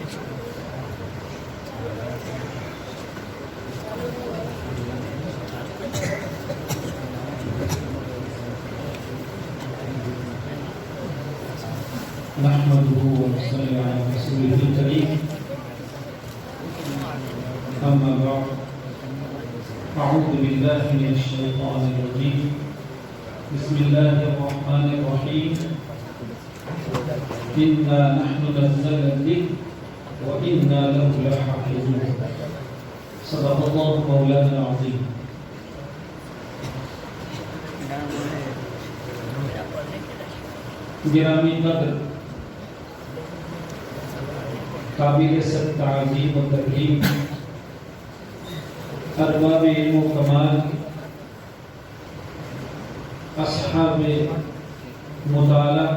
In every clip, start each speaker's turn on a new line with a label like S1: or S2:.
S1: نحمده ونصلي على رسوله الكريم أما بعد أعوذ بالله من الشيطان الرجيم بسم الله الرحمن الرحيم إنا نحن نزلنا الذكر وإنا له لحافظون صدق الله مولانا العظيم. گرامی قدر قابل تعظیم و تکریم ارباب علم و کمال اصحاب مطالعہ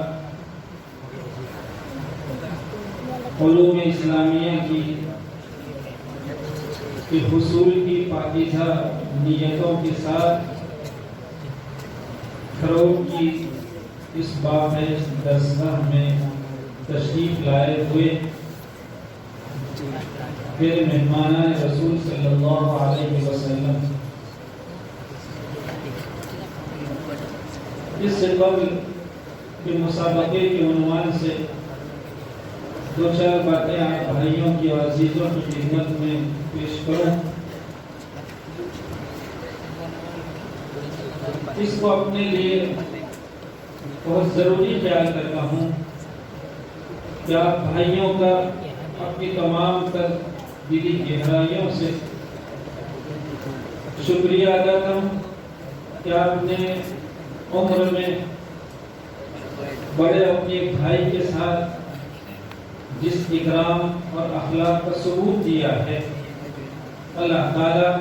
S1: علوم اسلامیہ کی حصول کی پاکیزہ نیتوں کے ساتھ فروغ کی اس باب درسگاہ میں تشریف لائے ہوئے پھر مہمانان رسول صلی اللہ علیہ وسلم، اس سے قبل کہ مسابقے کے عنوان سے دو چار باتیں آپ بھائیوں کی اور عزیزوں کی خدمت میں پیش کروں، اس کو اپنے لیے بہت ضروری خیال کرتا ہوں کہ آپ بھائیوں کا اپنی تمام تر دلی گہرائیوں سے شکریہ ادا کروں کہ آپ نے عمر میں بڑے اپنے بھائی کے ساتھ جس اکرام اور اخلاق کا ثبوت دیا ہے، اللہ تعالیٰ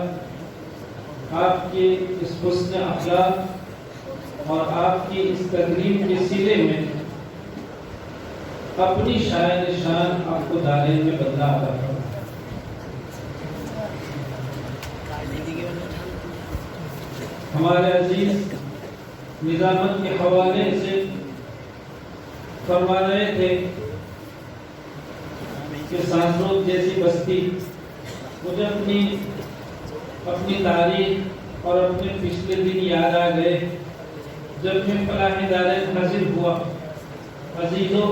S1: آپ کے اس حسن اخلاق اور آپ کی اس تقریب کے سلے میں اپنی شان آپ کو دارین میں بدلا عطا فرمائے۔ ہمارے عزیز نظامت کے حوالے سے فرما رہے تھے کہ سانسروت جیسی بستی مجھے اپنی تاریخ اور اپنے پچھلے دن یاد آ گئے جب میں فلاح دارین حاضر ہوا۔ عزیزوں،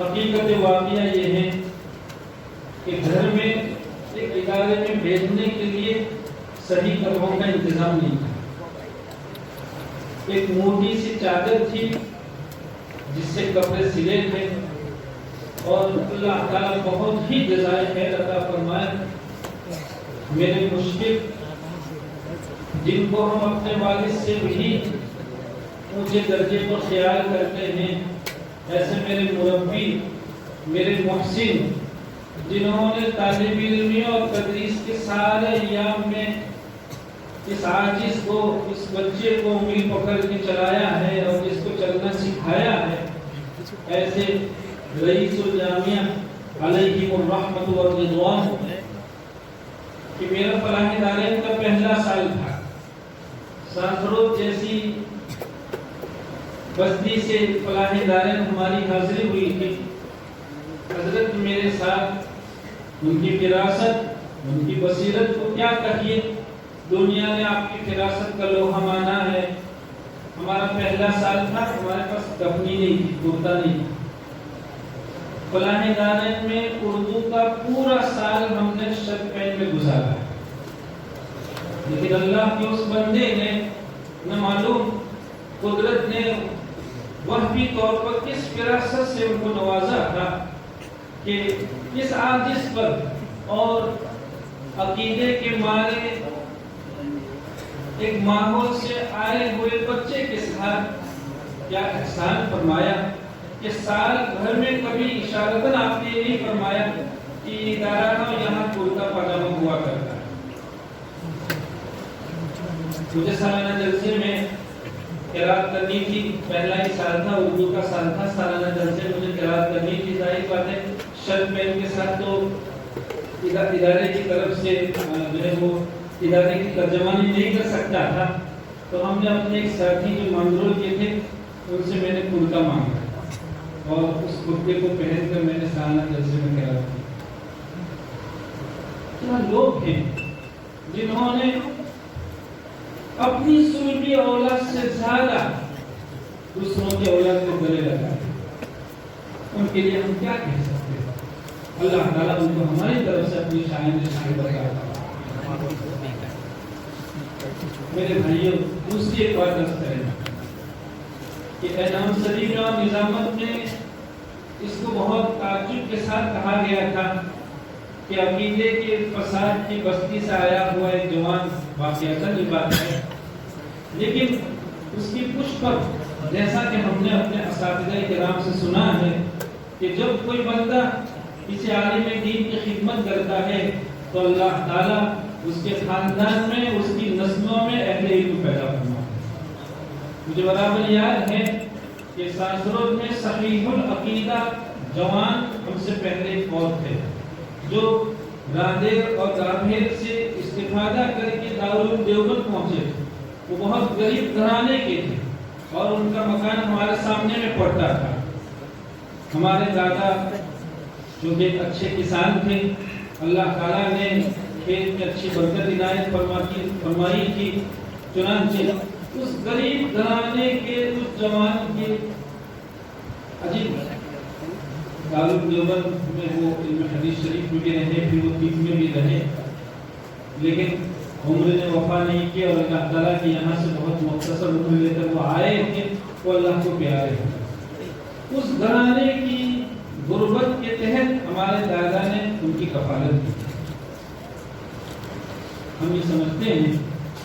S1: حقیقت واقعہ یہ ہے کہ گھر میں ایک ادارے میں بھیجنے کے لیے صحیح کپڑوں کا انتظام نہیں تھا۔ ایک موٹی سی چادر تھی جس سے کپڑے سلے تھے، اور اللہ تعالیٰ بہت ہی جزائے خیر عطا فرمائے۔ میرے مشکل جن کو ہم اپنے والد سے بھی اونچے درجے پر خیال کرتے ہیں، ایسے میرے مربی، میرے محسن، جنہوں نے طالب علمی اور تدریس کے سارے ایام میں اس عاجز کو، اس بچے کو انگلی پکڑ کے چلایا ہے اور جس کو چلنا سکھایا ہے، ایسے رئیس الجامعہ علیہم الرحمت والرضوان کہ میرا فلاح دارین کا پہلا سال تھا۔ سانسروت جیسی بستی سے فلاح دارین ہماری حاضری ہوئی تھی۔ حضرت میرے ساتھ ان کی فراست، ان کی بصیرت کو کیا کہیے، دنیا نے آپ کی فراست کا لوہا مانا ہے۔ ہمارا پہلا سال تھا، ہمارے پاس کفنی نہیں تھی، کرتا نہیں تھا۔ فلاح دارین میں اردو کا پورا سال ہم نے شرٹ پہن میں گزارا، لیکن اللہ کے اس بندے نے نہ معلوم قدرت نے وحی طور پر کس فراست سے ان کو نوازا تھا کہ اس عاجز پر اور عقیدے کے مارے ایک ماحول سے آئے ہوئے بچے کے ساتھ کیا احسان فرمایا کہ سال بھر میں کبھی اشارتاً آپ نے نہیں فرمایا کہ ادارہ یہاں کرتا پاجامہ ہوا کرتا ہے۔ مجھے سالانہ جلسے میں قرات کرنی تھی، پہلا ہی سال تھا، اردو کا سال تھا، سالانہ جلسے مجھے قرات کرنی تھی۔ ظاہر بات ہے شرط پین کے ساتھ تو ادارے کی طرف سے جو ہے وہ ادارے کی ترجمانی نہیں کر سکتا تھا، تو ہم نے اپنے ایک ساتھی جو منظور کیے تھے ان سے میں نے کرتا مانگا۔ اور اس کرتے کو پہن کر میں نے سالانہ جلسے میں کہا تھا کیا لوگ ہیں جنہوں نے اپنی سوئی اولاد سے زیادہ دوسروں کی اولاد کو گلے لگا، ان کے لیے ہم کیا کہہ سکتے ہیں؟ اللہ تعالیٰ ان کو ہماری طرف سے اپنی شان بتاتا۔ میرے بھائیوں، دوسری ایک بات درست کریں کہ اعلان صدیقہ اور نظامت میں اس کو بہت تعجب کے ساتھ کہا گیا تھا کہ عقیدے کے فساد کی بستی سے آیا ہوا ایک جوان واقعہ یہ بات ہے، لیکن اس کی پشت پر جیسا کہ ہم نے اپنے اساتذہ کرام سے سنا ہے کہ جب کوئی بندہ کسی عالم دین کی خدمت کرتا ہے تو اللہ تعالیٰ اس کے خاندان میں، اس کی نسلوں میں اہل علم پیدا فرماتا ہے۔ مجھے برابر یاد ہے کہ ساسرود میں صحیح العقیدہ جوان ہم سے پہلے فوت تھے جو رادیر اور گابھیر سے استفادہ کر کے دارالعلوم دیوبند پہنچے۔ وہ بہت غریب گھرانے کے تھے اور ان کا مکان ہمارے سامنے میں پڑتا تھا۔ ہمارے دادا جو ایک اچھے کسان تھے، اللہ تعالیٰ نے کھیت میں اچھی برکت عنایت فرمائی تھی، چنانچہ اس غریب گھرانے کے اس جوان کے عجیب دارالعلوم دیوبند میں وہ علم حدیث شریف میں بھی رہے، پھر وہ طب میں بھی رہے، لیکن عمر نے وفا نہیں کی اور اللہ تعالیٰ کی یہاں سے بہت مختصر عمر لے کر وہ آئے تھے، وہ اللہ کو پیارے ہیں۔ اس گھرانے کی غربت کے تحت ہمارے دادا نے ان کی کفالت کی۔ ہم یہ سمجھتے ہیں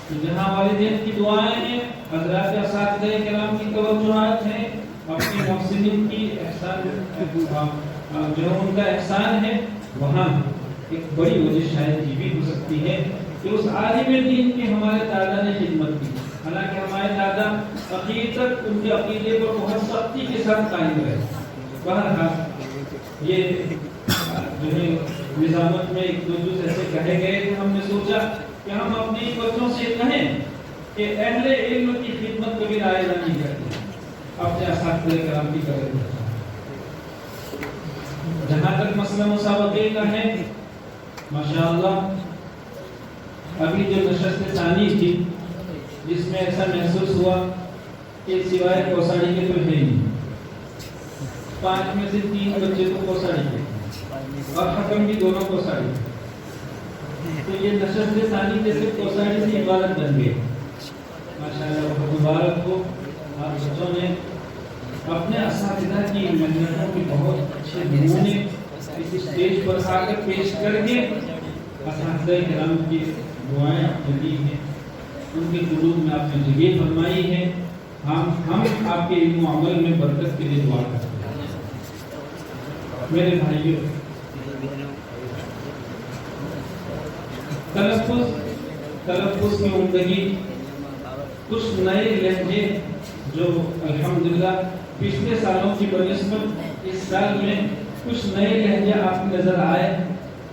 S1: کہ جہاں والدین کی دعائیں ہیں، حضرات اساتذہ کرام کی توجہات ہیں، اپنے محسنین کی احسان جو ان کا احسان ہے، وہاں ایک بڑی وجہ شاید یہ بھی ہو سکتی ہے کہ اس عالم دین کی ہمارے دادا نے خدمت کی۔ حالانکہ ہمارے دادا عقیدت ان کے عقیدے پر بہت سختی کے ساتھ قائم رہے۔ بہرحال یہ جو ہے نظامت میں ایک دو جز ایسے کہے گئے کہ ہم نے سوچا کہ ہم اپنے بچوں سے کہیں کہ اہل علم کی خدمت کبھی رائج نہیں کرتے، اپنے اساتذہ کرام کی قدر کرتے۔ جہاں تک مسئلہ مسابقے کا ہے، ماشاءاللہ ابھی جو نشست ثانی تھی جس میں ایسا محسوس ہوا کہ سوائے کوساڑی کے تو ہے نہیں، 5 میں سے 3 بچے تو کوساڑی کے اور حکم بھی دونوں کوساڑی، تو یہ نشست ثانی جیسے کوساڑی سے عبادت بن گئی۔ ماشاءاللہ مبارک ہو، آپ بچوں نے اپنے اساتذہ کی محنتوں کی بہت اچھے نمونے اس اسٹیج پر آ کر پیش کر کے اساتذہ کرام کی دعائیں دی ہیں، ان کے قلوب میں آپ نے جگہ فرمائی ہے۔ ہم آپ کے علم و عمل میں برکت کے لیے دعا کرتے ہیں۔ میرے بھائیوں، تلفظ کی عمدگی، کچھ نئے لہجے جو الحمدللہ پچھلے سالوں کی بنسبت اس سال میں کچھ نئے لہجے آپ کی نظر آئے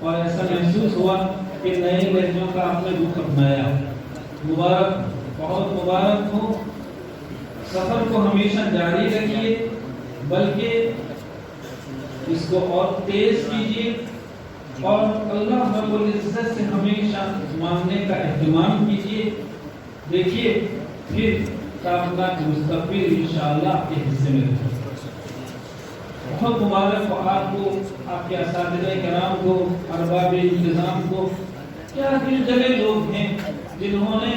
S1: اور ایسا محسوس ہوا کہ نئے لہجوں کا آپ نے رخ اپنایا۔ مبارک، بہت مبارک ہو۔ سفر کو ہمیشہ جاری رکھیے، بلکہ اس کو اور تیز کیجیے اور اللہ رب العزت سے ہمیشہ مانگنے کا اہتمام کیجیے۔ دیکھیے پھر کائنات مستقبل انشاءاللہ آپ کے حصے میں رہے۔ بہت مبارک ہو آپ کو، آپ کے اساتذہ کرام کو، ارباب انتظام کو۔ کیا دل جلے لوگ ہیں جنہوں نے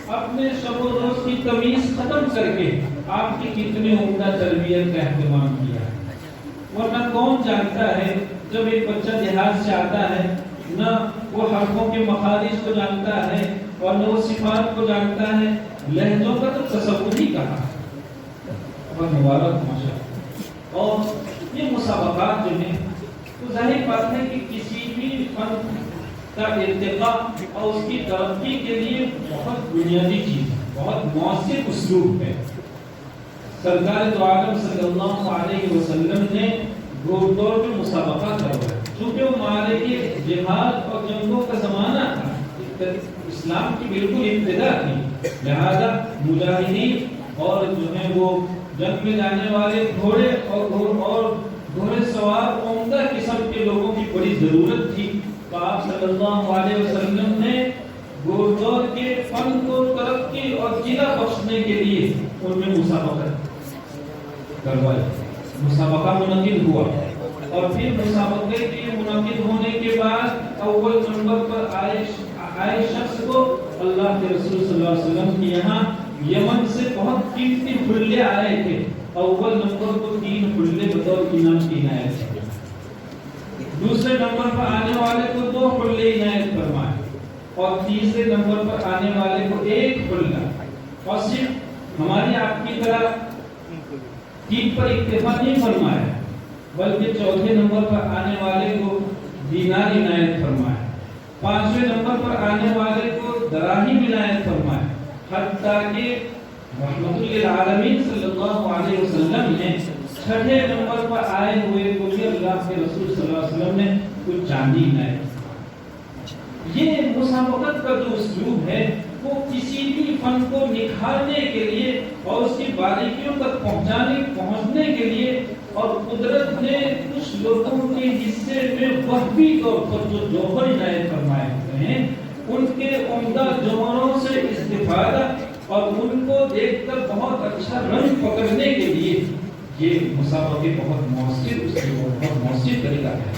S1: اپنے شب و روز کی تمیز ختم کر کے آپ کی کتنی عمدہ تربیت کا اہتمام کیا ہے۔ ورنہ کون جانتا ہے جب ایک بچہ دیہات سے آتا ہے، نہ وہ حرفوں کے مخارج کو جانتا ہے اور نہ وہ صفات کو جانتا ہے، لہجوں کا تو تصور ہی کہا۔ بہت مبارک ماشاءاللہ۔ اور یہ مسابقات جو ہیں تو ظاہر بات ہے کہ کسی بھی فن کا ارتقاء اور اس کی ترقی کے لیے بہت بنیادی چیز ہے، بہت مؤثر اسلوب ہے۔ سرکار دو عالم صلی اللہ علیہ وسلم نے گھوڑ دوڑ میں مسابقہ کروایا، چونکہ وہ معرکے، جہاد اور جنگوں کا زمانہ تھا، اسلام کی بالکل ابتدا تھی، لہذا مجاہدین اور جو ہیں وہ جنگ میں جانے والے گھوڑے اور گھوڑے سوار عمدہ قسم کے لوگوں کی بڑی ضرورت تھی، تو آپ صلی اللہ علیہ وسلم نے گھوڑدوڑ کے فن کو ترقی اور جلا بخشنے کے لیے ان میں مسابقت کروائی، مسابقہ منعقد ہوا، اور پھر مسابقے کے منعقد ہونے کے بعد اول نمبر پر آئے شخص کو اللہ کے رسول صلی اللہ علیہ وسلم کے یہاں یمن سے بہت قیمتی پھلے آئے تھے، اول نمبر کو 3 پھلے بطور انعام کی عنایت کی، دوسرے نمبر پر آنے والے کو 2 پھلے عنایت فرمائے، اور تیسرے نمبر پر آنے والے کو 1 پھلا، اور صرف ہماری آپ کی طرح 3 پر اکتفا نہیں فرمایا، بلکہ چوتھے نمبر پر آنے والے کو دینار عنایت فرمایا، 5ویں نمبر پر آنے والے کو دراہیم عنایت فرمایا، حتیٰ کہ رحمت للعالمین صلی اللہ علیہ وسلم نے 6 نمبر پر آئے ہوئے کو بھی اللہ کے رسول صلی اللہ علیہ وسلم نے کچھ چاندی عنایت۔ یہ مسابقت کا جو اسلوب ہے وہ کسی بھی فن کو نکھارنے کے لیے اور اس کی باریکیوں تک پہنچنے کے لیے، اور قدرت نے کچھ لوگوں کے حصے میں وہبی طور پر جو جوہر عنایت فرمائے ہوتے ہیں ان کے عمدہ جوہروں سے استفادہ اور ان کو دیکھ کر بہت اچھا رنگ پکڑنے کے لیے یہ مسابقے بہت مؤثر طریقہ ہے۔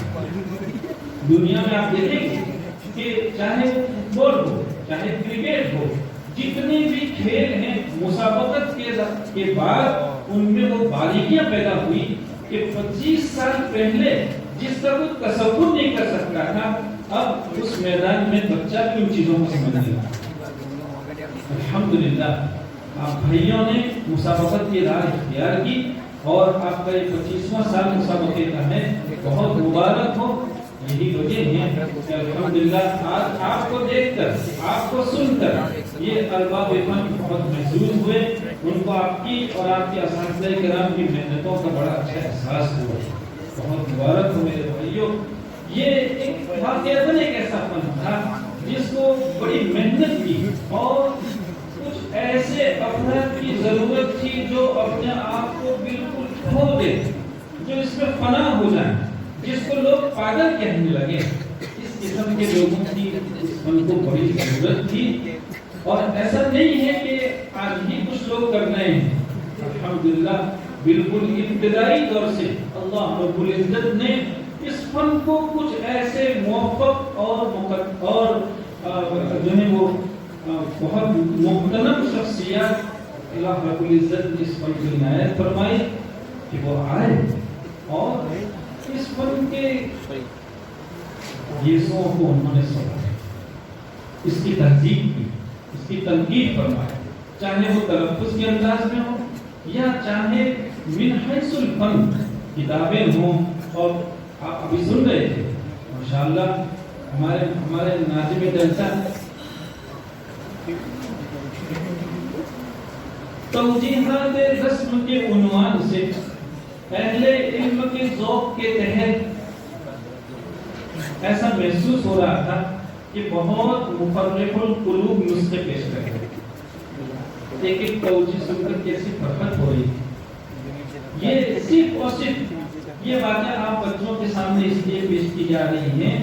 S1: دنیا میں آپ دیکھیں گے کہ چاہے فٹ بال ہو چاہے کرکٹ ہو، جتنے بھی کھیل ہیں مسابقت کے بعد ان میں وہ باریکیاں پیدا ہوئی کہ 25 سال پہلے جس کا کوئی تصور نہیں کر سکتا تھا، اب اس میدان میں بچہ بھی ان چیزوں کو سمجھنے لگا۔ الحمدللہ آپ بھائیوں نے مسابقت کی راہ اختیار کی، اور آپ کا یہ 25واں سال مسابقے کا ہے، بہت مبارک ہو۔ یہی وجہ ہے کہ الحمدللہ آج آپ کو دیکھ کر، آپ کو سن کر یہ ارباب فن بہت محظوظ ہوئے، ان کو آپ کی اور آپ کے اساتذہ کرام کی محنتوں کا بڑا اچھا احساس ہوا۔ بہت مبارک ہو میرے بھائیوں۔ یہ ایک واقعتاً ایک ایسا فن تھا جس کو بڑی محنت کی، اور کچھ ایسے افراد کی ضرورت تھی جو اپنے آپ کو بالکل کھو دے، جو اس میں فنا ہو جائیں، جس کو لوگ پاگل کہنے لگے۔ اس قسم کے لوگوں کی اس فن کو بڑی ضرورت تھی، اور ایسا نہیں ہے کہ آج ہی کچھ لوگ کر رہے ہیں۔ الحمدللہ بالکل ابتدائی دور سے اللہ رب العزت نے اس فن کو کچھ ایسے موفق اور جو ہے وہ بہت مغتنم شخصیات اللہ رب العزت نے اس فن کی عنایت فرمائی کہ وہ آئے اور اس فن کے گیسوں کو انہوں نے سمجھا، اس کی تہذیب کی، اس کی تنقید فرمائی، چاہے وہ تلفظ کے انداز میں ہو یا چاہے من حیث الفن کتابیں ہوں۔ اور آپ ابھی سن رہے تھے ماشاءاللہ ہمارے ناظم جلسہ توجیحات رسم کے عنوان سے اہل علم کے ذوق کے تحت ایسا محسوس ہو رہا تھا کہ بہت مفرح القلوب نسخے پیش کر رہے تھے، ایک توجیہ سن کر کیسی فرحت ہو رہی تھی۔ یہ صرف اور صرف یہ واقعہ آپ بچوں کے سامنے اس لیے پیش کی جا رہی ہیں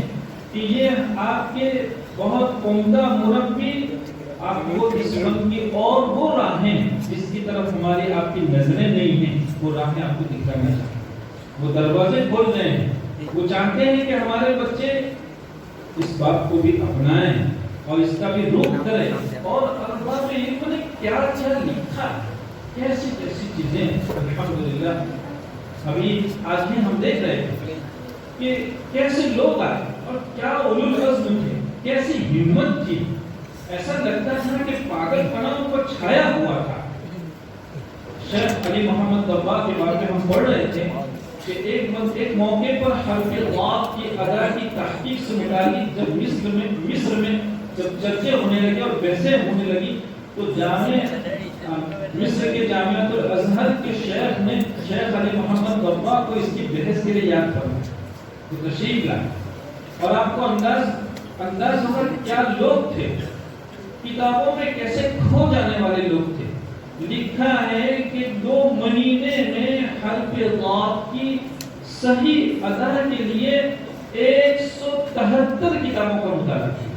S1: کہ یہ آپ کے بہت عمدہ مربی آپ کو اس فن کی اور وہ راہیں جس کی طرف ہماری آپ کی نظریں نہیں ہیں، وہ راہیں آپ کو دکھانا چاہتے ہیں، وہ دروازے کھول رہے ہیں، وہ چاہتے ہیں کہ ہمارے بچے اس بات کو بھی اپنائیں اور اس کا بھی رخ کریں، اور ارباب علم نے کیا کیا لکھا، کیسی کیسی چیزیں الحمدللہ ابھی آج بھی ہم دیکھ رہے ہیں کہ کیسے لوگ آئے اور کیا اولو العزم تھے، کیسی ہمت تھی۔ ایسا لگتا تھا کہ پاگل پنا اوپر چھایا ہوا تھا۔ شیخ علی محمد ضباع کے بارے میں ہم پڑھ رہے تھے کہ ایک موقع پر حرف ضاد کی ادا کی تحقیق سے متعلق جب مصر میں جب چرچے ہونے لگے اور بحثیں ہونے لگی تو مصر کے جامعہ الازہر کے شیخ نے شیخ علی محمد ضباع کو اس کی بحث کے لیے یاد فرمایا، تو تشریف لائے، اور آپ کو انداز ہوگا کیا لوگ تھے، کتابوں میں کیسے کھو جانے والے لوگ تھے، لکھا ہے کہ 2 مہینے میں حرف ضاد کی صحیEls ادا کے لیے 173 کتابوں کا مطالعہ کیا.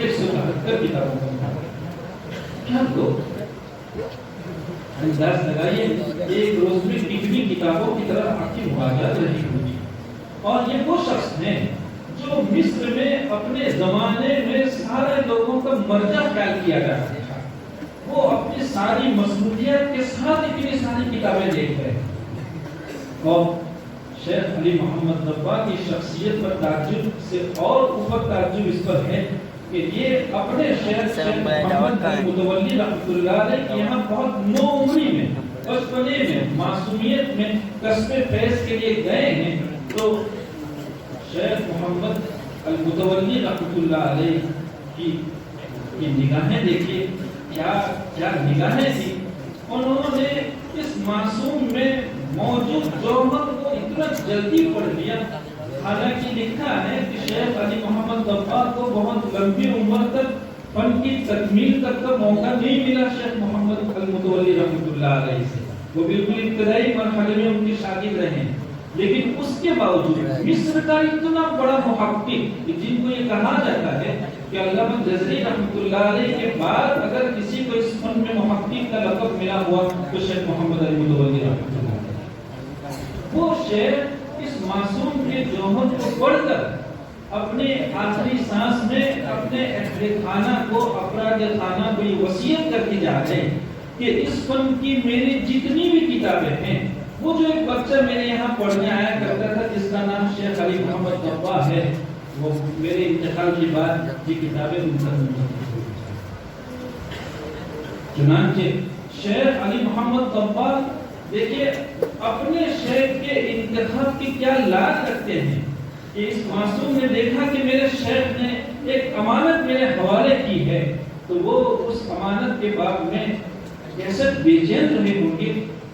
S1: 173 کتابوں کا مطالعہ. کیا تو انداز لگائیے ایک روز میں کتنی کتابوں کی طرف آپ کی مواجہت رہی ہوگی. اور یہ وہ شخص ہیں جو مصر میں اپنے زمانے میں سارے لوگوں کا مرجع خیال کیا کرتا تھا. وہ اپنی ساری مصروفیت کے ساتھ اتنی ساری کتابیں دیکھ رہے ہیں. اور شیخ علی محمد ضباح کی شخصیت پر تعجب سے اور اوپر تعجب اس پر ہے کہ یہ اپنے شیخ محمد متولی رحمۃ اللہ علیہ کے یہاں بہت نوعمری میں بچپنے میں معصومیت میں کسب فیض کے لیے گئے ہیں. تو شیخ محمد المتولی رحمۃ اللہ علیہ کی نگاہیں دیکھیے کیا نگاہیں تھی. انہوں نے اس معصوم میں موجود جوہر کو اتنا جلدی پڑھ لیا. حالانکہ لکھا ہے کہ شیخ علی محمد ضباح کو بہت لمبی عمر تک فن کی تکمیل تک کا موقع نہیں ملا شیخ محمد المتولی رحمۃ اللہ علیہ سے. وہ بالکل ابتدائی مرحلے میں ان کی شاگرد رہے. لیکن اس کے باوجود مصر کا اتنا بڑا محقق جن کو یہ کہا جاتا ہے کہ علامہ جزری رحمۃ اللہ علیہ کے بعد اگر کسی کو اس فن میں محقق کا لقب ملا ہوا تو شیخ محمد المتولی رحمۃ اللہ علیہ. وہ شیخ اس معصوم کے جوہر کو پڑھ کر اپنے آخری سانس میں اپنے اہل خانہ کو افراد خانہ کو یہ وصیت کر کے جا رہے ہیں کہ اس فن کی میری جتنی بھی کتابیں ہیں وہ جو ایک بچہ میرے یہاں پڑھنے آیا کرتا تھا جس کا نام شیخ علی محمد ضباح ہے وہ میرے انتقال کے بعد یہ کتابیں چنانچہ شیخ علی محمد ضباح دیکھیے اپنے شیخ کے انتخاب کی کیا لاج رکھتے ہیں کہ اس معصوم نے دیکھا کہ میرے شیخ نے ایک امانت میرے حوالے کی ہے تو وہ اس امانت کے باب میں کیسے بے چین رہے ہوں گے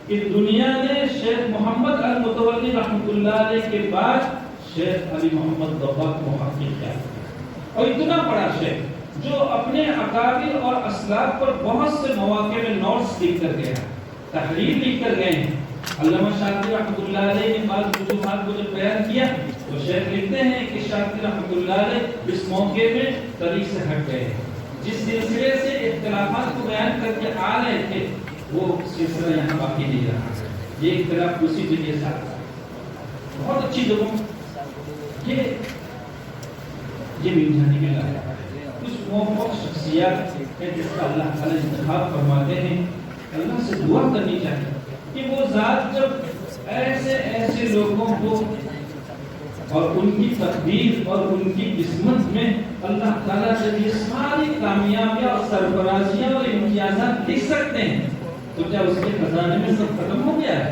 S1: کہ دنیا نے شیخ محمد المتولی رحمۃ اللہ علیہ کے بعد شیخ علی محمد ضباح کو محقق کیا. اور اتنا بڑا شیخ جو اپنے اکابر اور اسلاف پر بہت سے مواقع میں نوٹس لکھ کر گیا, تحریر لکھ کر گئے ہیں. علامہ شاطبی رحمۃ اللہ علیہ نے بعض وجوہات کو جب بیان کیا تو شیخ لکھتے ہیں کہ شاطبی رحمۃ اللہ علیہ اس موقع میں طریق سے ہٹ گئے. جس سلسلے سے اختلافات کو بیان کر کے آ رہے تھے وہ سلسلہ یہاں باقی نہیں رہا. یہ اختلاف دوسری جگہ سے آتا ہے, بہت اچھی جگہوں یہ مل جانے کے لائق کچھ موقع شخصیات ہیں جس کا اللہ تعالیٰ انتخاب فرماتے ہیں. اللہ سے دعا کرنی چاہیے کہ وہ ذات جب ایسے لوگوں کو اور ان کی تقدیر اور ان کی قسمت میں اللہ تعالیٰ جب یہ ساری کامیابیاں اور سرفرازیاں اور امتیازات لکھ سکتے ہیں تو کیا اس کے خزانے میں سب ختم ہو گیا ہے؟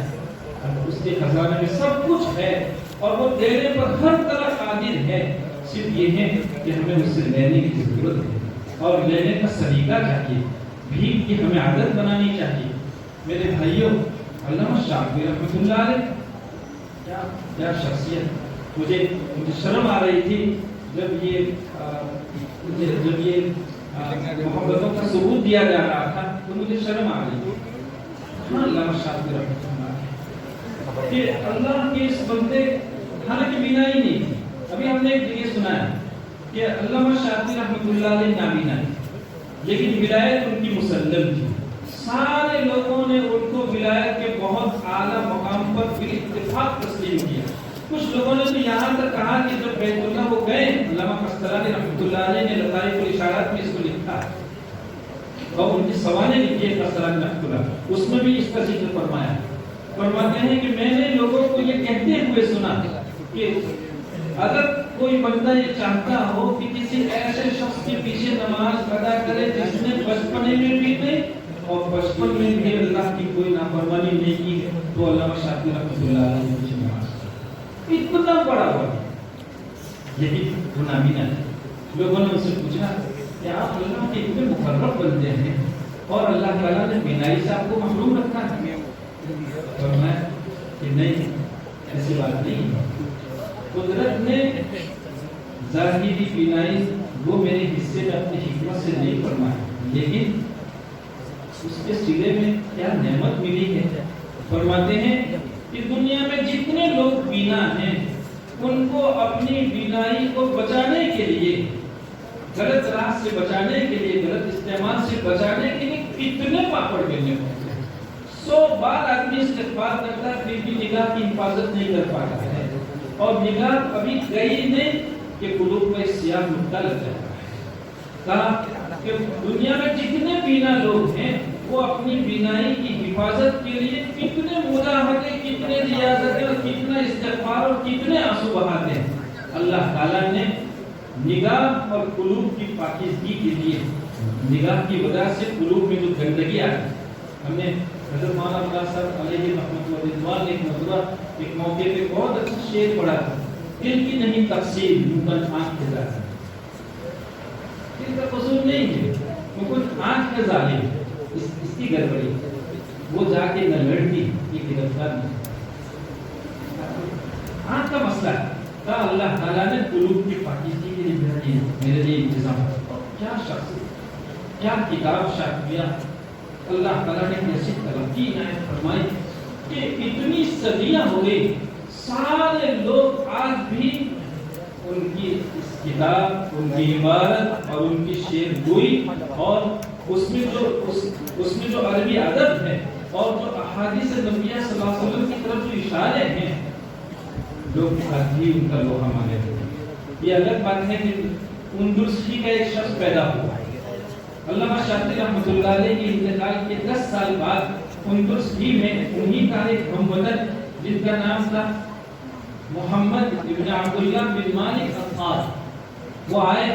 S1: اس کے خزانے میں سب کچھ ہے اور وہ دینے پر ہر طرح قادر ہے. صرف یہ ہے کہ ہمیں اس سے لینے کی ضرورت ہے اور لینے کا سلیقہ چاہیے. بھیک کی ہمیں عادت بنانی چاہیے. میرے بھائیوں, علامہ شاطبی رحمۃ اللہ علیہ کیا شخصیت. مجھے شرم آ رہی تھی جب یہ محبتوں کا ثبوت دیا جا رہا تھا تو مجھے شرم آ رہی تھی. علامہ شاطبی رحمۃ اللہ علیہ کہ اللہ کے اس بندے حالانکہ بینا ہی نہیں تھی. ابھی ہم نے ایک جگہ سنا ہے کہ علامہ شاطبی رحمۃ اللہ علیہ نابینا ہے لیکن ولایت ان کی مسلم تھی. سارے لوگوں نے ان کو ولایت کے بہت اعلیٰ مقام پر بالاتفاق تسلیم کیا. کچھ لوگوں نے تو یہاں تک کہا کہ جب بیت اللہ وہ گئے, علامہ قسطلانی رحمۃ اللہ علیہ نے لطائف الاشارات میں اس کو لکھا اور ان کی سوانح لکھی ہے قسطلانی رحمۃ اللہ, اس میں بھی اس کا ذکر فرمایا. فرماتے ہیں کہ میں نے لوگوں کو یہ کہتے ہوئے سنا کہ اگر کوئی بندہ یہ چاہتا ہو کہ کسی ایسے شخص کے پیچھے نماز ادا کرے جس نے بچپنے میں بھی نہیں اور بچپن میں بھی اللہ کی کوئی نافرمانی نہیں کی تو علامہ شاطبی رحمۃ اللہ علیہ نے پیچھے نماز اتنا بڑا ہوا. یہی نابینا ہے. لوگوں نے ان سے پوچھا کہ آپ اللہ کے اتنے مقرب بندے ہیں اور اللہ تعالیٰ نے بینائی سے آپ کو محروم رکھا ہے. فرمایا کہ نہیں, ایسی بات نہیں. قدرت نے ظاہری بینائی وہ میرے حصے میں اپنی حکمت سے نہیں فرمایا, لیکن اس کے سلے میں کیا نعمت ملی ہے. فرماتے ہیں کہ دنیا میں جتنے لوگ بینا ہیں ان کو اپنی بینائی کو بچانے کے لیے، غلط راہ سے بچانے کے لیے، غلط استعمال سے بچانے کے لیے کتنے پاپڑ بیلنے پڑتے ہیں. 100 بار آدمی استغفار کرتا ہے پھر بھی نگاہ کی حفاظت نہیں کر پاتا ہے، اور نگاہ ابھی گئی نہیں کہ قلوب میں سیاہ نقطہ لگ جاتا ہے. کہا کہ دنیا میں جتنے بینا لوگ ہیں وہ اپنی بینائی کی حفاظت کے لیے کتنے مجاہدے، کتنے ریاضتیں اور کتنا استغفار اور کتنے آنسو بہاتے ہیں. اللہ تعالیٰ نے نگاہ اور قلوب کی پاکیزگی کے لیے، نگاہ کی وجہ سے قلوب میں جو گندگی آتی، ہم نے حضرت مولانا عبداللہ صاحب علیہ رحمۃ اللہ ایک مرتبہ ایک موقع پہ بہت اچھا شعر پڑھا تھا، دل کی نہیں تقسیم ممکن آنکھ کے ظاہر. دل کا قصور نہیں ہے، ممکن آنکھ کے ظاہر اس کی گڑبڑی، وہ جا کے نہ لڑکی یہ گرفتار نہیں. آنکھ کا مسئلہ ہے. کہا اللہ تعالیٰ نے قلوب کی پاکیزگی کے لیے میرے لیے انتظام. کیا شخص، کیا کتاب شافیہ، اللہ تعالیٰ نے کیسی ترقی عنایت فرمائی کہ اتنی صدیاں ہو گئی، سارے لوگ آج بھی ان کی اس کتاب، ان کی عبارت اور ان کی شعر گوئی اور اس میں جو عربی ادب ہے اور جو احادیث نبویہ صلی اللہ علیہ وسلم کی طرف جو اشارے ہیں، لوگ آج بھی ان کا لوہا مانے ہوئے. یہ الگ بات ہے کہ اندلسی کا ایک شخص پیدا ہوا. علامہ شاطبی رحمۃ اللہ علیہ کے انتقال کے 10 سال بعد اندلسی میں انہی کا ایک ہم وطن جن کا نام تھا محمد ابن عبداللہ بن مالک القاض، وہ آئے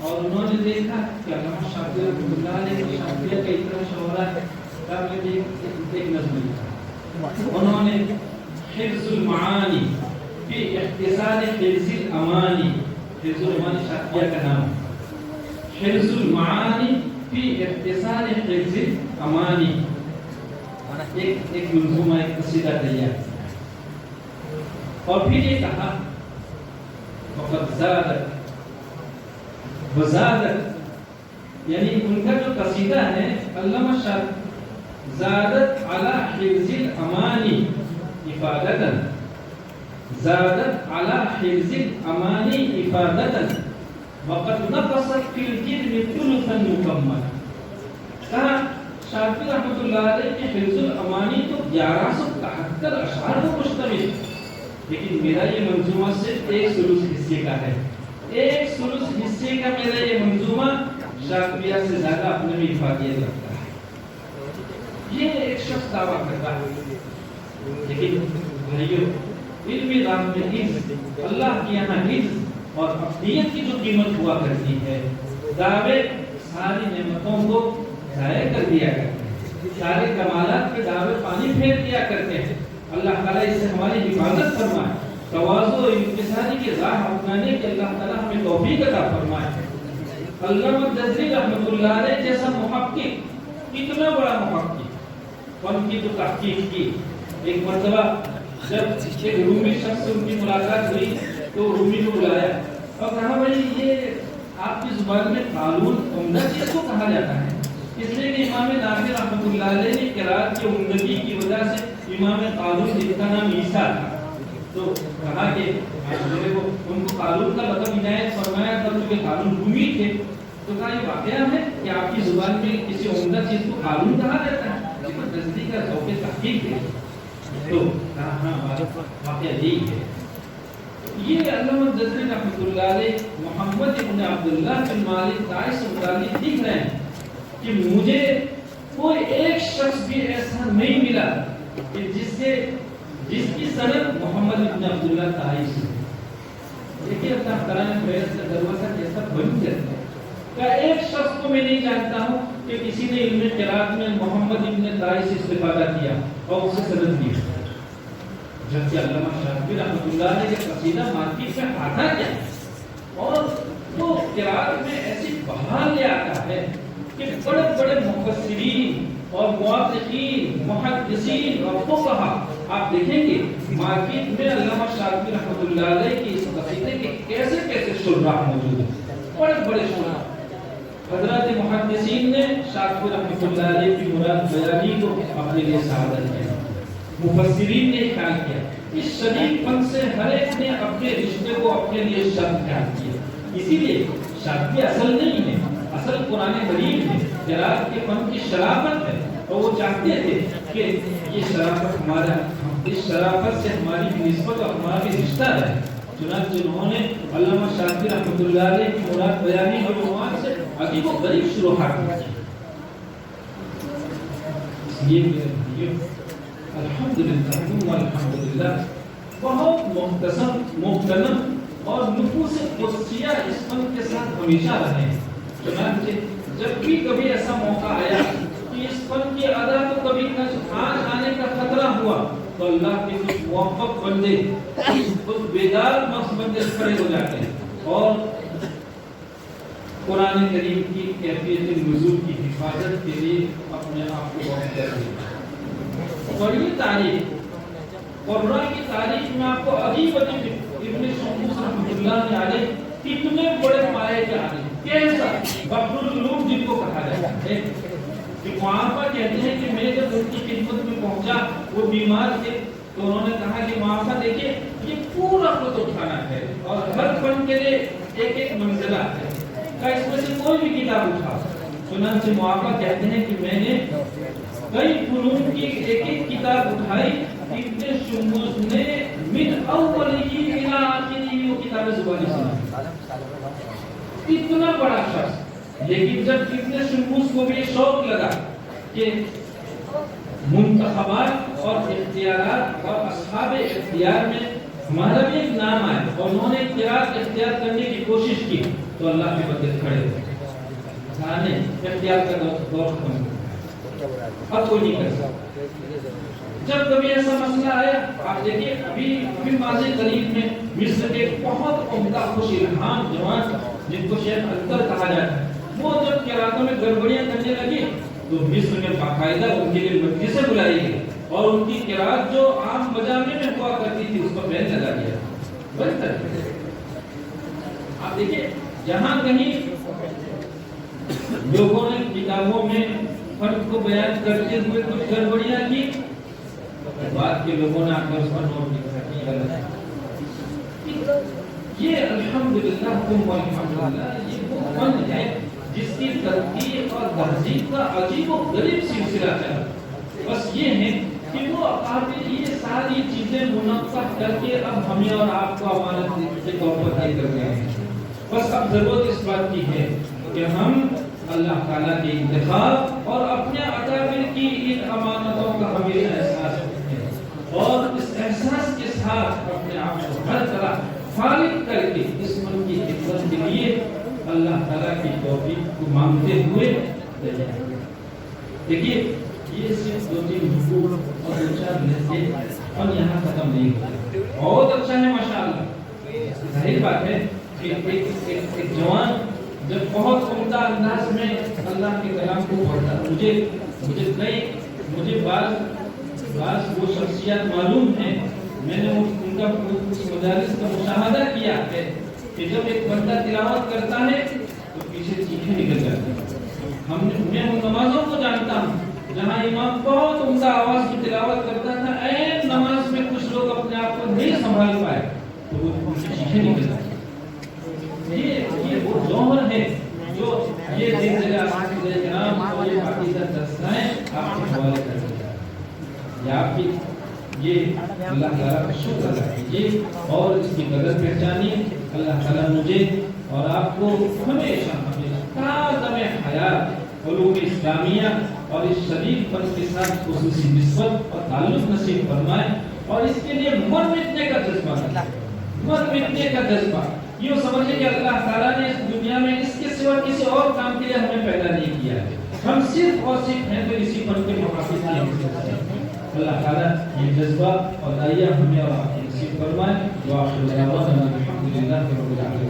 S1: اور انہوں نے دیکھا کہ علامہ شاطبی رحمۃ اللہ علیہ کی شافعیہ کا اتنا شہرہ ہے. ایک نظم لکھا انہوں نے، حفظ المعانی فی اختصار حفظ الامانی. حفظ الامانی شافعیہ کا نام ہے. حفظ المعانی فی اختصار حفظ الامانی، ایک منظومہ، ایک قصیدہ تیار. اور پھر یہ کہا وقد زادت وزادت، یعنی ان کا جو قصیدہ ہے علامہ شاطبی، زادت علی حفظ الامانی افادتا، زادت علی حفظ الامانی افادتا وقد نقصت فی الجرم ثلثا مکملا. کہا شاطبی رحمۃ اللہ علیہ کے حفظ الامانی تو 1173 اشعار پر مشتمل، لیکن میرا یہ منظومہ صرف 1/3 حصے کا ہے. 1/3 حصے کا میرا یہ منظومہ شاطبیہ سے زیادہ اپنے میں افادیت رکھتا ہے. یہ ایک شخص دعویٰ کرتا ہے. لیکن بھائیو، علمی راہ میں حفظ، اللہ کے یہاں حفظ اور افضلیت کی جو قیمت ہوا کرتی ہے، دعوے ساری نعمتوں کو ضائع کر دیا کرتے ہیں، سارے کمالات کے دعوے پانی پھیر دیا کرتے ہیں. اللہ تعالیٰ اس سے ہماری حفاظت فرمائے، تواضع و انکساری کی راہ اپنانے کے اللہ تعالیٰ ہمیں توفیق عطا فرمائے. علامہ جزری رحمۃ اللہ علیہ جیسا محقق، اتنا بڑا محقق، ان کی جو تحقیق کی، ایک مرتبہ جب ایک رومی شخص سے ان کی ملاقات ہوئی تو رومی کو بلایا اور کہا بھائی یہ آپ کی زبان میں قانون عمدہ چیز کو کہا جاتا ہے، اس لیے کہ امام نافع رحمۃ اللہ علیہ نے قرات کی عمدگی کی وجہ سے امام قانون جن کا نام عیسیٰ تھا، تو کہا کہ ان کو قانون کا لقب عنایت فرمایا تھا کیونکہ قانون رومی تھے. تو کہا یہ واقعہ ہے کہ آپ کی زبان میں کسی عمدہ چیز کو قانون کہا جاتا ہے، لیکن تصدیق کا ذوق تحقیق ہے. تو ہاں واقعہ یہی ہے. یہ علامہ جزری رحمۃ اللہ علیہ محمد ابن عبداللہ بن مالک داعش سے متعلق لکھ رہے ہیں کہ مجھے کوئی ایک شخص بھی ایسا نہیں ملا کہ جس کی سند محمد ابن عبداللہ داعش سے. دیکھیے اللہ تعالیٰ نے بیعت کا دروازہ کیسا بند کر دیا کہ ایک شخص کو میں نہیں جانتا ہوں کہ کسی نے علم قرات میں محمد ابن داعش سے استفادہ کیا اور اسے سند دی. جبکہ علامہ شاطبی رحمۃ اللہ علیہ کے قصیدہ مارکیٹ میں آتا کیا اور وہ قرات میں ایسی بہار لے آتا ہے کہ بڑے بڑے مفسرین اور محققین، محدثین اور فقہا آپ دیکھیں گے مارکیٹ میں علامہ شاطبی رحمۃ اللہ علیہ کی اس قصیدے کے کیسے کیسے شراح موجود ہیں، بڑے بڑے شراح. حضرات محدثین نے شاکر رحمۃ اللہ علیہ کی مراد بیانی کو اپنے لیے سعادت کیا، مفسرین نے خیال کیا، اس شریف فن سے ہر ایک نے اپنے رشتے کو اپنے لیے شرط خیال کیا۔ اسی لیے شرط اصل نہیں ہے، اصل قرآن کریم ہے، قراءت کے فن کی شرافت ہے، اور وہ چاہتے تھے کہ یہ شرافت ہمارا، اس شرافت سے ہماری نسبت اور ہمارا بھی رشتہ ہے۔ چنانچہ انہوں نے علامہ شاکر رحمۃ اللہ علیہ کی مراد بیانی اور عنوان سے عجیب و غریب شروحات کی۔ اس لیے میرے بھائیو الحمدللہ بہت محترم اور نفوس قدسیہ اس فن کے ساتھ ہمیشہ رہے ہیں۔ چنانچہ جب بھی کبھی ایسا موقع آیا کہ اس فن کی ادا تو کبھی نقصان آنے کا خطرہ ہوا تو اللہ کے کچھ موفق بندے، کچھ بیدار بندے کھڑے ہو جاتے ہیں اور قرآن کریم کی کیفیت نزول کی حفاظت کے لیے اپنے آپ کو وقف کر دیتے ہیں۔ اور یہ تاریخ قرآن کی تاریخ میں آپ کو عجیب ابن شموس رحمۃ اللہ علیہ کتنے بڑے پائے کے عالم، کیسا بحر العلوم جن کو کہا جاتا ہے، کہ وہاں پر کہتے ہیں کہ میں جب ان کی خدمت میں پہنچا، وہ بیمار تھے، تو انہوں نے کہا کہ وہاں پر دیکھیے یہ پورا قطب خانہ ہے اور ہر فن کے لیے ایک ایک منزلہ ہے، کہ اس میں سے کوئی بھی کتاب اٹھا۔ چنانچہ موافق کہتے ہیں کہ میں نے کئی فنون کی ایک ایک کتاب اٹھائی، ابن شموس نے من اولی الی آخری وہ کتاب زبانی سنا، اتنا بڑا شخص۔ لیکن جب ابن شموس کو بھی شوق لگا کہ منتخبات اور اختیارات اور اصحاب اختیار میں ہمارا بھی ایک نام آئے اور انہوں نے اختیارات اختیار کرنے کی کوشش کی، تو اللہ کے بندے کھڑے ہوئے، اختیار کا دور ختم ہو، اب کوئی نہیں کر سکتا۔ جب کبھی ایسا مسئلہ آیا، آپ دیکھیے ابھی ماضی قریب میں مصر کے بہت عمدہ خوش الہام جوان جن کو شیخ اکبر کہا جاتا ہے، وہ جب قراتوں میں گڑبڑیاں کرنے لگی تو مصر میں باقاعدہ ان کے لیے مجلسیں بلائی گئی اور ان کی قرات جو عام مجامع میں ہوا کرتی تھی اس پر بین لگا دیا بند کر دیا۔ آپ دیکھیے جہاں کہیں لوگوں نے کتابوں میں فرق کو بیان کرتے ہوئے کچھ گڑبڑیاں کی، بعد کے لوگوں نے آ کر اس پر نوٹ لکھا کہ غلط ہے۔ یہ الحمدللہ یہ وہ فن ہے جس کی ترتیب اور تہذیب کا عجیب و غریب سلسلہ چلا۔ بس یہ ہے کہ وہ اکابر یہ ساری چیزیں منعقد کر کے اب ہمیں اور آپ کو امانت کے طور پر دے کر گئے ہیں۔ بس اب ضرورت اس بات کی ہے کہ ہم اللہ تعالیٰ کے انتخاب اور اپنے اکابر کی ان امانتوں کا ہمیں احساس کریں اور اس احساس کے ساتھ اپنے آپ کو ہر طرح فارغ کر کے اس من کی خدمت کے لیے اللہ تعالیٰ کی توفیق کو مانگتے ہوئے دیکھیے یہ صرف 2-3 حقوق اور 2-4 نصیحت اور یہاں ختم نہیں ہوتے۔ بہت اچھا ہے ماشاءاللہ، ظاہر بات ہے کہ ایک جوان جب بہت عمدہ انداز میں اللہ کے کلام کو پڑھتا، مجھے بعض وہ شخصیات معلوم ہیں، میں نے ان کا اس مدارس کا مشاہدہ کیا ہے کہ جب ایک بندہ تلاوت کرتا ہے تو پیچھے چیخیں نکل جاتی ہیں۔ میں ان نمازوں کو جانتا ہوں جہاں امام بہت عمدہ آواز کی تلاوت کرتا تھا، عین نماز میں کچھ لوگ اپنے آپ کو نہیں سنبھال پائے تو وہ چیخیں نکل جاتی ہیں۔ یہ وہ جوہر ہے جو یہ سلسلہ کرام اور یہ پاکیزہ دستائیں آپ کے حوالے کر دیا ہے۔ آپ کی یہ اللہ تعالیٰ کا شکر ادا کیجیے اور اس کی قدر پہچانیے۔ اللہ تعالیٰ مجھے اور آپ کو ہمیشہ تازہ حیات علوم اسلامیہ اور اس شریف فن کے ساتھ خصوصی نسبت اور تعلق نصیب فرمائے اور اس کے لیے مر مٹنے کا جذبہ یہ سمجھے کہ اللہ تعالیٰ نے اس دنیا میں اس کے سوا کسی اور کام کے لیے ہمیں پیدا نہیں کیا ہے، ہم صرف اور صرف ہیں تو اسی فن کے محافظ ہیں۔ اللہ تعالیٰ یہ جذبہ اور دعائیہ ہمیں اور آپ کو نصیب فرمائے۔ وآخر دعوانا الحمدللہ رب العالمین۔